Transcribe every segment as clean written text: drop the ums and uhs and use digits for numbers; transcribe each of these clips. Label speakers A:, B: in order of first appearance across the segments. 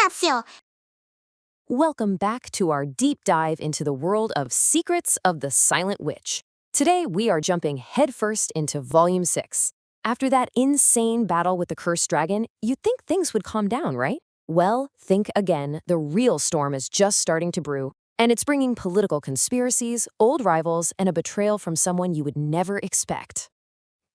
A: Capsule.
B: Welcome back to our deep dive into the world of Secrets of the Silent Witch. Today, we are jumping headfirst into Volume 6. After that insane battle with the cursed dragon, you'd think things would calm down, right? Well, think again. The real storm is just starting to brew, and it's bringing political conspiracies, old rivals, and a betrayal from someone you would never expect.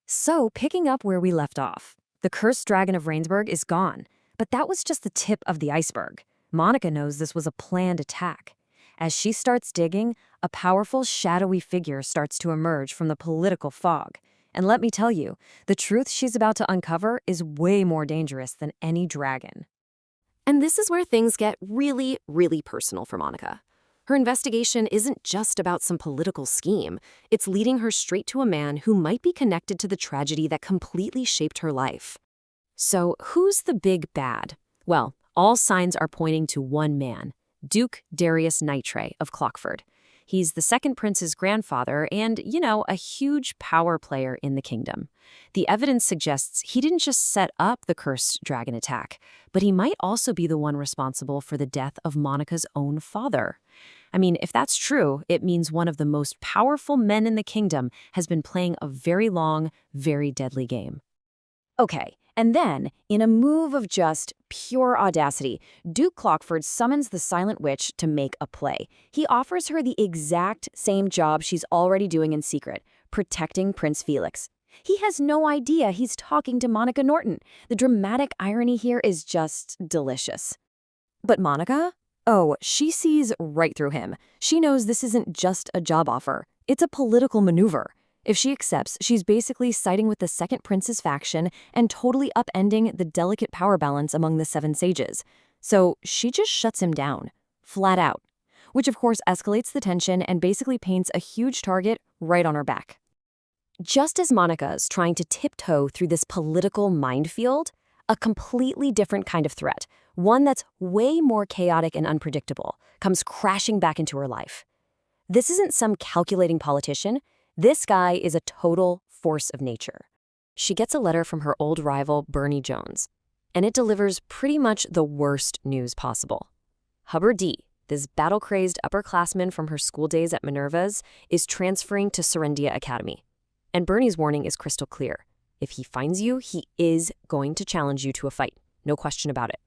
B: So, picking up where we left off, the cursed dragon of Rainsburg is gone, but that was just the tip of the iceberg. Monica knows this was a planned attack. As she starts digging, a powerful, shadowy figure starts to emerge from the political fog. And let me tell you, the truth she's about to uncover is way more dangerous than any dragon. And this is where things get really, really personal for Monica. Her investigation isn't just about some political scheme. It's leading her straight to a man who might be connected to the tragedy that completely shaped her life. So, who's the big bad? Well, all signs are pointing to one man, Duke Darius Nitre of Clockford. He's the second prince's grandfather and, a huge power player in the kingdom. The evidence suggests he didn't just set up the cursed dragon attack, but he might also be the one responsible for the death of Monica's own father. I mean, if that's true, it means one of the most powerful men in the kingdom has been playing a very long, very deadly game. Okay. And then, in a move of just pure audacity, Duke Clockford summons the Silent Witch to make a play. He offers her the exact same job she's already doing in secret, protecting Prince Felix. He has no idea he's talking to Monica Norton. The dramatic irony here is just delicious. But Monica? Oh, she sees right through him. She knows this isn't just a job offer. It's a political maneuver. If she accepts, she's basically siding with the second prince's faction and totally upending the delicate power balance among the seven sages. So she just shuts him down, flat out, which of course escalates the tension and basically paints a huge target right on her back. Just as Monica's trying to tiptoe through this political minefield, a completely different kind of threat, one that's way more chaotic and unpredictable, comes crashing back into her life. This isn't some calculating politician. This guy is a total force of nature. She gets a letter from her old rival, Bernie Jones, and it delivers pretty much the worst news possible. Hubbard D., this battle-crazed upperclassman from her school days at Minerva's, is transferring to Serendia Academy. And Bernie's warning is crystal clear. If he finds you, he is going to challenge you to a fight. No question about it.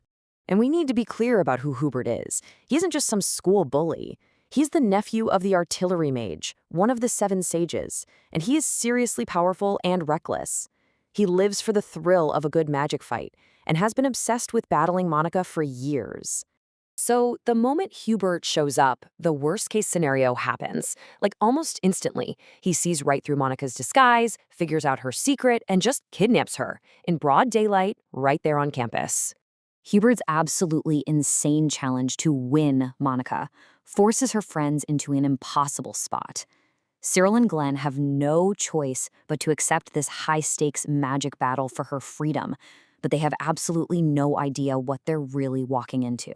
B: And we need to be clear about who Hubert is. He isn't just some school bully. He's the nephew of the artillery mage, one of the seven sages, and he is seriously powerful and reckless. He lives for the thrill of a good magic fight and has been obsessed with battling Monica for years. So the moment Hubert shows up, the worst-case scenario happens. Like almost instantly, he sees right through Monica's disguise, figures out her secret, and just kidnaps her in broad daylight right there on campus. Hubert's absolutely insane challenge to win Monica forces her friends into an impossible spot. Cyril and Glenn have no choice but to accept this high-stakes magic battle for her freedom, but they have absolutely no idea what they're really walking into.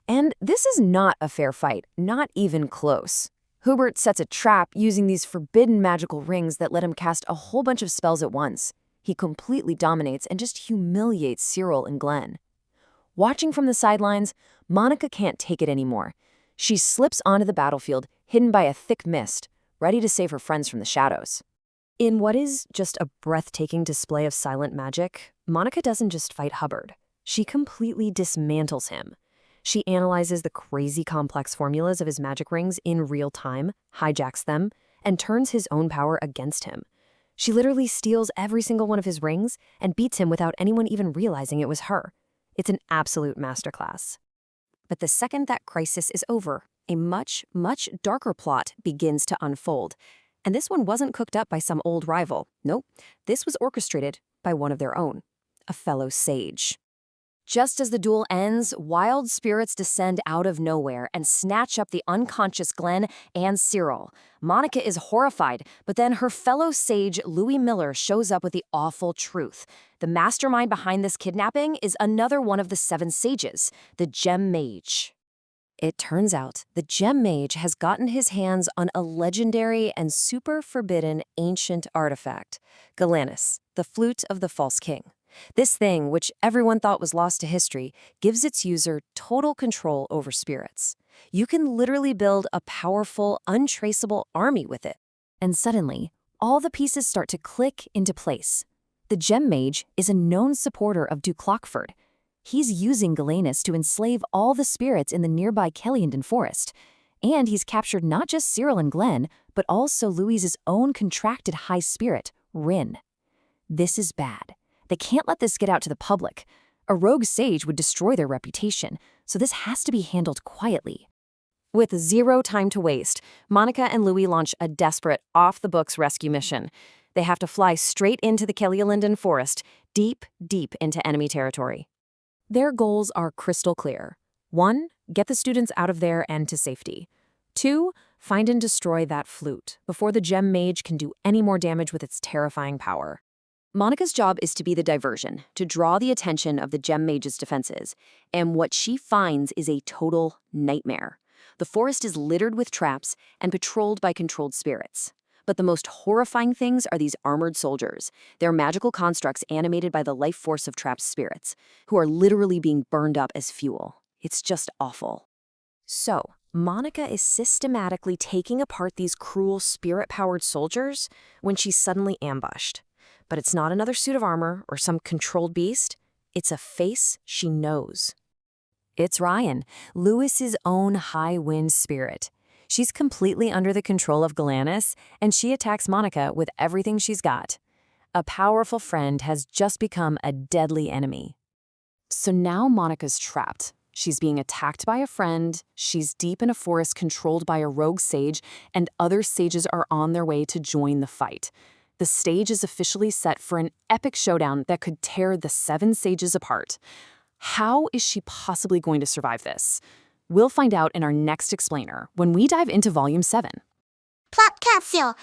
B: And this is not a fair fight, not even close. Hubert sets a trap using these forbidden magical rings that let him cast a whole bunch of spells at once. He completely dominates and just humiliates Cyril and Glenn. Watching from the sidelines, Monica can't take it anymore. She slips onto the battlefield, hidden by a thick mist, ready to save her friends from the shadows. In what is just a breathtaking display of silent magic, Monica doesn't just fight Hubbard. She completely dismantles him. She analyzes the crazy complex formulas of his magic rings in real time, hijacks them, and turns his own power against him. She literally steals every single one of his rings and beats him without anyone even realizing it was her. It's an absolute masterclass. But the second that crisis is over, a much, much darker plot begins to unfold. And this one wasn't cooked up by some old rival. Nope, this was orchestrated by one of their own, a fellow sage. Just as the duel ends, wild spirits descend out of nowhere and snatch up the unconscious Glenn and Cyril. Monica is horrified, but then her fellow sage, Louis Miller, shows up with the awful truth. The mastermind behind this kidnapping is another one of the seven sages, the Gem Mage. It turns out the Gem Mage has gotten his hands on a legendary and super forbidden ancient artifact, Galanis, the Flute of the False King. This thing, which everyone thought was lost to history, gives its user total control over spirits. You can literally build a powerful, untraceable army with it. And suddenly, all the pieces start to click into place. The Gem Mage is a known supporter of Duke Clockford. He's using Galenus to enslave all the spirits in the nearby Kellyandan forest. And he's captured not just Cyril and Glenn, but also Louise's own contracted high spirit, Rin. This is bad. They can't let this get out to the public. A rogue sage would destroy their reputation, so this has to be handled quietly. With zero time to waste, Monica and Louis launch a desperate, off-the-books rescue mission. They have to fly straight into the Kellyandan forest, deep, deep into enemy territory. Their goals are crystal clear. 1. Get the students out of there and to safety. 2. Find and destroy that flute before the Gem Mage can do any more damage with its terrifying power. Monica's job is to be the diversion, to draw the attention of the Gem Mage's defenses, and what she finds is a total nightmare. The forest is littered with traps and patrolled by controlled spirits. But the most horrifying things are these armored soldiers. They're magical constructs animated by the life force of trapped spirits, who are literally being burned up as fuel. It's just awful. So, Monica is systematically taking apart these cruel spirit-powered soldiers when she's suddenly ambushed. But it's not another suit of armor or some controlled beast. It's a face she knows. It's Ryan, Louis's own high-wind spirit. She's completely under the control of Galenus, and she attacks Monica with everything she's got. A powerful friend has just become a deadly enemy. So now Monica's trapped. She's being attacked by a friend, she's deep in a forest controlled by a rogue sage, and other sages are on their way to join the fight. The stage is officially set for an epic showdown that could tear the 7 sages apart. How is she possibly going to survive this? We'll find out in our next explainer when we dive into Volume 7.
A: Plot Capsule.